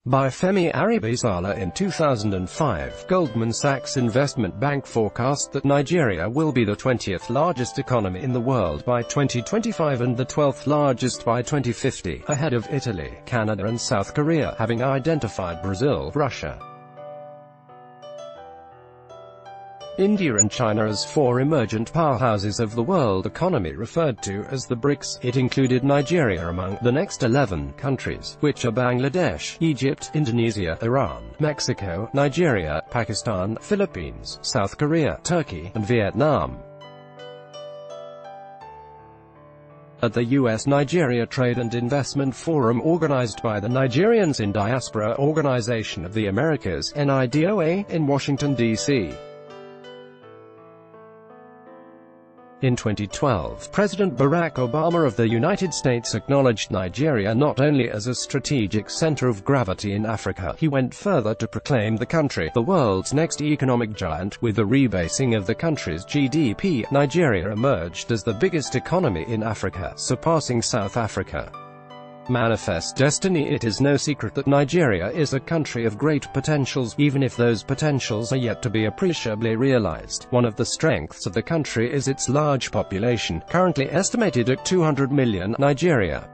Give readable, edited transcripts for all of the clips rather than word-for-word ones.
By Femi Aribisala in 2005, Goldman Sachs Investment Bank forecast that Nigeria will be the 20th largest economy in the world by 2025 and the 12th largest by 2050, ahead of Italy, Canada and South Korea, having identified Brazil, Russia, India and China as four emergent powerhouses of the world economy referred to as the BRICS. It included Nigeria among the next 11 countries, which are Bangladesh, Egypt, Indonesia, Iran, Mexico, Nigeria, Pakistan, Philippines, South Korea, Turkey, and Vietnam. At the U.S.-Nigeria Trade and Investment Forum organized by the Nigerians in Diaspora Organization of the Americas, NIDOA, in Washington, D.C. In 2012, President Barack Obama of the United States acknowledged Nigeria not only as a strategic center of gravity in Africa, he went further to proclaim the country the world's next economic giant. With the rebasing of the country's GDP, Nigeria emerged as the biggest economy in Africa, surpassing South Africa. Manifest destiny. It is no secret that Nigeria is a country of great potentials, even if those potentials are yet to be appreciably realized. One of the strengths of the country is its large population, currently estimated at 200 million. Nigeria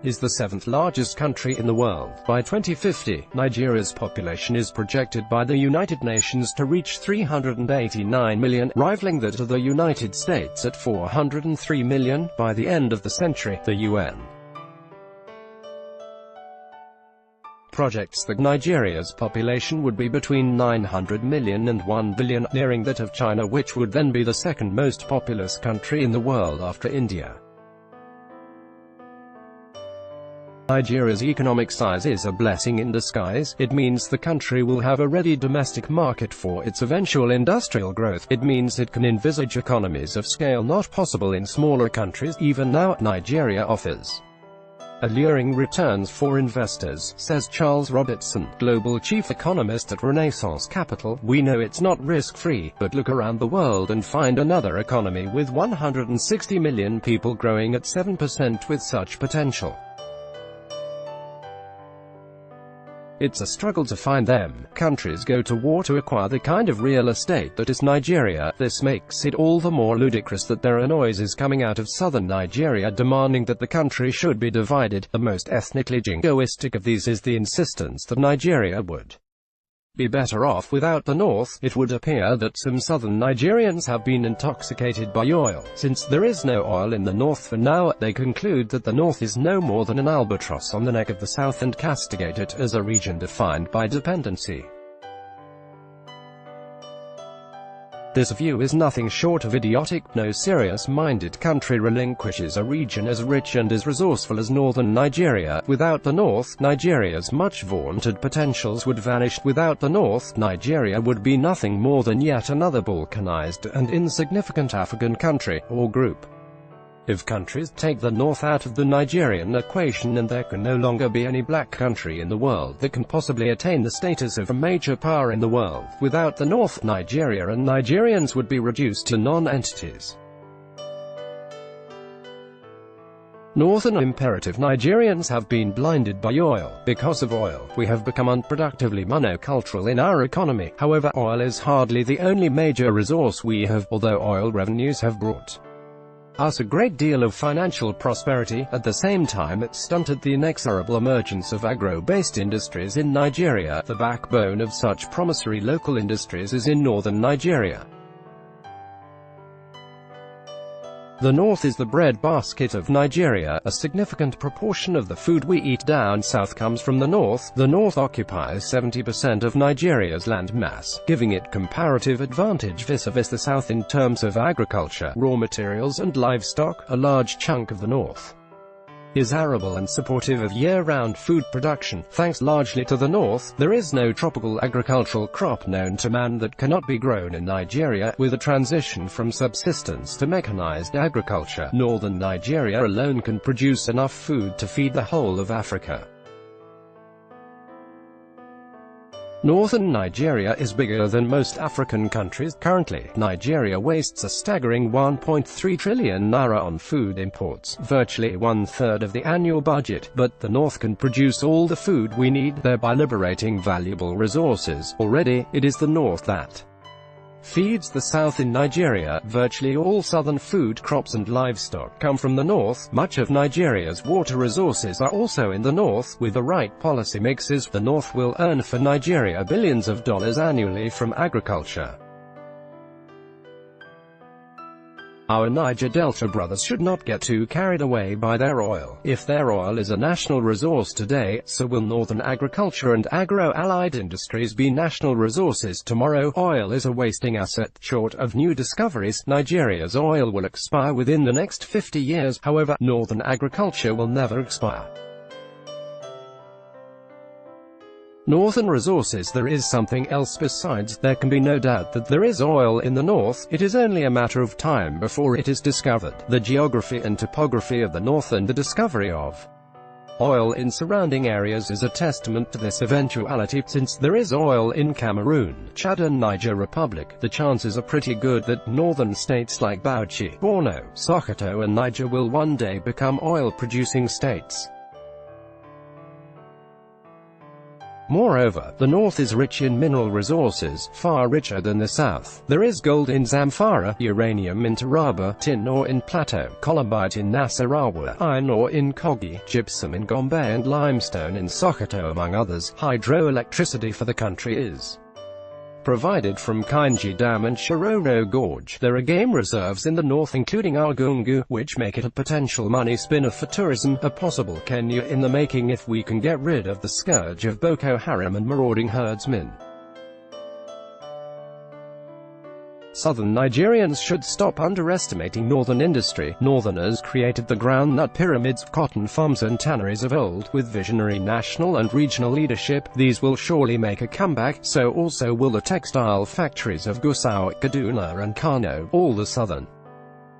is the seventh largest country in the world. By 2050, Nigeria's population is projected by the United Nations to reach 389 million, rivaling that of the United States at 403 million by the end of the century. The UN projects that Nigeria's population would be between 900 million and 1 billion, nearing that of China, which would then be the second most populous country in the world after India. Nigeria's economic size is a blessing in disguise. It means the country will have a ready domestic market for its eventual industrial growth. It means it can envisage economies of scale not possible in smaller countries. Even now, Nigeria offers alluring returns for investors, says Charles Robertson, global chief economist at Renaissance Capital. We know it's not risk-free, but look around the world and find another economy with 160 million people growing at 7% with such potential. It's a struggle to find them. Countries go to war to acquire the kind of real estate that is Nigeria. This makes it all the more ludicrous that there are noises coming out of southern Nigeria demanding that the country should be divided. The most ethnically jingoistic of these is the insistence that Nigeria would be better off without the north. It would appear that some southern Nigerians have been intoxicated by oil. Since there is no oil in the north for now, they conclude that the north is no more than an albatross on the neck of the south and castigate it as a region defined by dependency. This view is nothing short of idiotic. No serious-minded country relinquishes a region as rich and as resourceful as northern Nigeria. Without the north, Nigeria's much vaunted potentials would vanish. Without the north, Nigeria would be nothing more than yet another balkanized and insignificant African country, or group. If countries take the north out of the Nigerian equation, and there can no longer be any black country in the world that can possibly attain the status of a major power in the world. Without the north, Nigeria and Nigerians would be reduced to non-entities. Northern imperative. Nigerians have been blinded by oil. Because of oil, we have become unproductively monocultural in our economy. However, oil is hardly the only major resource we have, although oil revenues have brought us a great deal of financial prosperity. At the same time, it stunted the inexorable emergence of agro-based industries in Nigeria. The backbone of such promissory local industries is in northern Nigeria. The north is the breadbasket of Nigeria. A significant proportion of the food we eat down south comes from the north. The north occupies 70% of Nigeria's land mass, giving it comparative advantage vis-a-vis the south in terms of agriculture, raw materials and livestock. A large chunk of the north is arable and supportive of year-round food production. Thanks largely to the north, there is no tropical agricultural crop known to man that cannot be grown in Nigeria. With a transition from subsistence to mechanized agriculture, northern Nigeria alone can produce enough food to feed the whole of Africa. Northern Nigeria is bigger than most African countries. Currently, Nigeria wastes a staggering 1.3 trillion naira on food imports, virtually one-third of the annual budget, but the North can produce all the food we need, thereby liberating valuable resources. Already, it is the North that feeds the South in Nigeria. Virtually all southern food crops and livestock come from the North. Much of Nigeria's water resources are also in the North. With the right policy mixes, the North will earn for Nigeria billions of dollars annually from agriculture. Our Niger Delta brothers should not get too carried away by their oil. If their oil is a national resource today, so will northern agriculture and agro-allied industries be national resources tomorrow. Oil is a wasting asset. Short of new discoveries, Nigeria's oil will expire within the next 50 years. However, northern agriculture will never expire. Northern resources. There is something else besides. There can be no doubt that there is oil in the North. It is only a matter of time before it is discovered. The geography and topography of the North and the discovery of oil in surrounding areas is a testament to this eventuality. Since there is oil in Cameroon, Chad and Niger Republic, the chances are pretty good that northern states like Bauchi, Borno, Sokoto and Niger will one day become oil-producing states. Moreover, the North is rich in mineral resources, far richer than the South. There is gold in Zamfara, uranium in Taraba, tin ore in Plateau, columbite in Nasarawa, iron ore in Kogi, gypsum in Gombe and limestone in Sokoto among others. Hydroelectricity for the country is provided from Kainji Dam and Shiroro Gorge. There are game reserves in the north including Argungu, which make it a potential money spinner for tourism, a possible Kenya in the making if we can get rid of the scourge of Boko Haram and marauding herdsmen. Southern Nigerians should stop underestimating northern industry. Northerners created the groundnut pyramids, cotton farms and tanneries of old. With visionary national and regional leadership, these will surely make a comeback, so also will the textile factories of Gusau, Kaduna and Kano. All the southern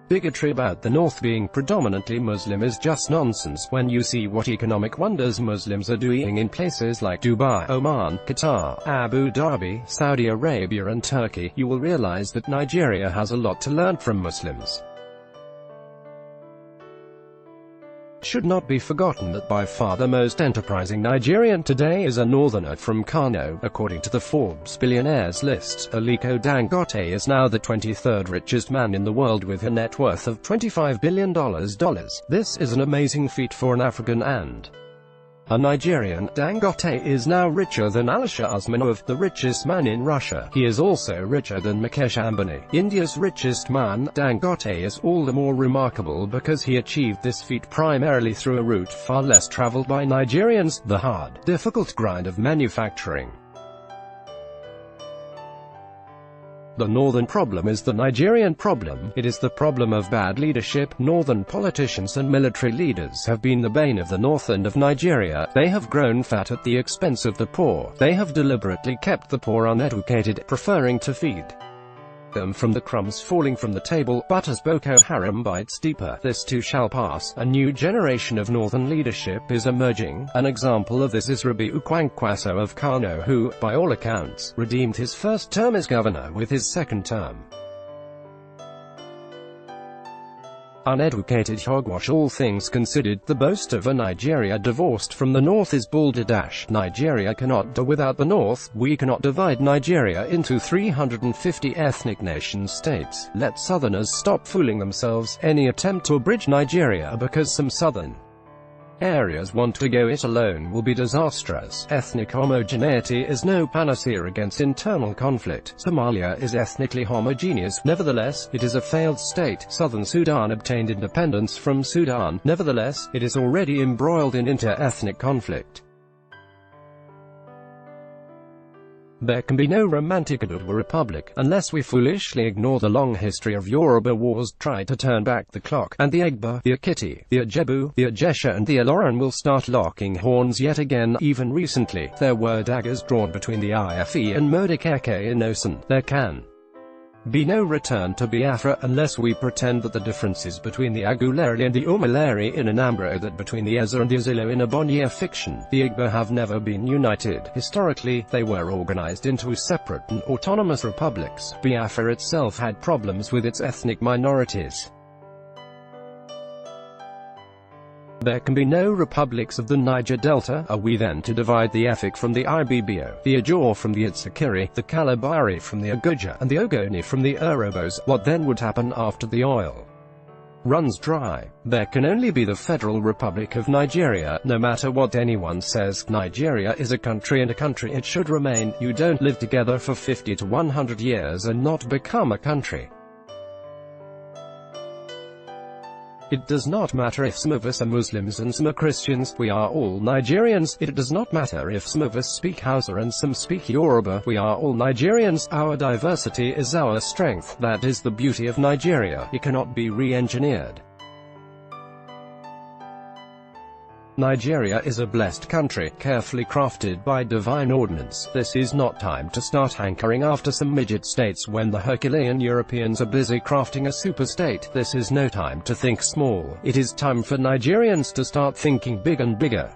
bigotry about the North being predominantly Muslim is just nonsense. When you see what economic wonders Muslims are doing in places like Dubai, Oman, Qatar, Abu Dhabi, Saudi Arabia and Turkey, you will realize that Nigeria has a lot to learn from Muslims. It should not be forgotten that by far the most enterprising Nigerian today is a northerner from Kano. According to the Forbes billionaires list, Aliko Dangote is now the 23rd richest man in the world with a net worth of $25 billion. This is an amazing feat for an African and a Nigerian. Dangote is now richer than Alisher Usmanov, the richest man in Russia. He is also richer than Mukesh Ambani, India's richest man. Dangote is all the more remarkable because he achieved this feat primarily through a route far less traveled by Nigerians, the hard, difficult grind of manufacturing. The northern problem is the Nigerian problem. It is the problem of bad leadership. Northern politicians and military leaders have been the bane of the north and of Nigeria. They have grown fat at the expense of the poor. They have deliberately kept the poor uneducated, preferring to feed them from the crumbs falling from the table. But as Boko Haram bites deeper, this too shall pass. A new generation of northern leadership is emerging. An example of this is Rabiu Kwankwaso of Kano, who, by all accounts, redeemed his first term as governor with his second term. Uneducated hogwash. All things considered, the boast of a Nigeria divorced from the North is balderdash. Nigeria cannot do without the North. We cannot divide Nigeria into 350 ethnic nation-states. Let Southerners stop fooling themselves. Any attempt to bridge Nigeria because some southern areas want to go it alone will be disastrous. Ethnic homogeneity is no panacea against internal conflict. Somalia is ethnically homogeneous. Nevertheless, it is a failed state. Southern Sudan obtained independence from Sudan. Nevertheless, it is already embroiled in inter-ethnic conflict. There can be no romantic Oduduwa Republic, unless we foolishly ignore the long history of Yoruba wars, try to turn back the clock, and the Egba, the Akiti, the Ajebu, the Ajesha and the Iloran will start locking horns yet again. Even recently, there were daggers drawn between the IFE and Modekeke in Osun. There can be no return to Biafra unless we pretend that the differences between the Aguleri and the Umaleri in Anambra are that between the Eza and the Azulu in Ebonyi are fiction. The Igbo have never been united. Historically, they were organized into separate and autonomous republics. Biafra itself had problems with its ethnic minorities. There can be no republics of the Niger Delta. Are we then to divide the Efik from the Ibibio, the Ajor from the Itsekiri, the Kalabari from the Aguja, and the Ogoni from the Urobos? What then would happen after the oil runs dry? There can only be the Federal Republic of Nigeria. No matter what anyone says, Nigeria is a country, and a country it should remain. You don't live together for 50 to 100 years and not become a country. It does not matter if some of us are Muslims and some are Christians, we are all Nigerians. It does not matter if some of us speak Hausa and some speak Yoruba, we are all Nigerians. Our diversity is our strength. That is the beauty of Nigeria. It cannot be re-engineered. Nigeria is a blessed country, carefully crafted by divine ordinance. This is not time to start hankering after some midget states when the Herculean Europeans are busy crafting a super-state. This is no time to think small. It is time for Nigerians to start thinking big and bigger.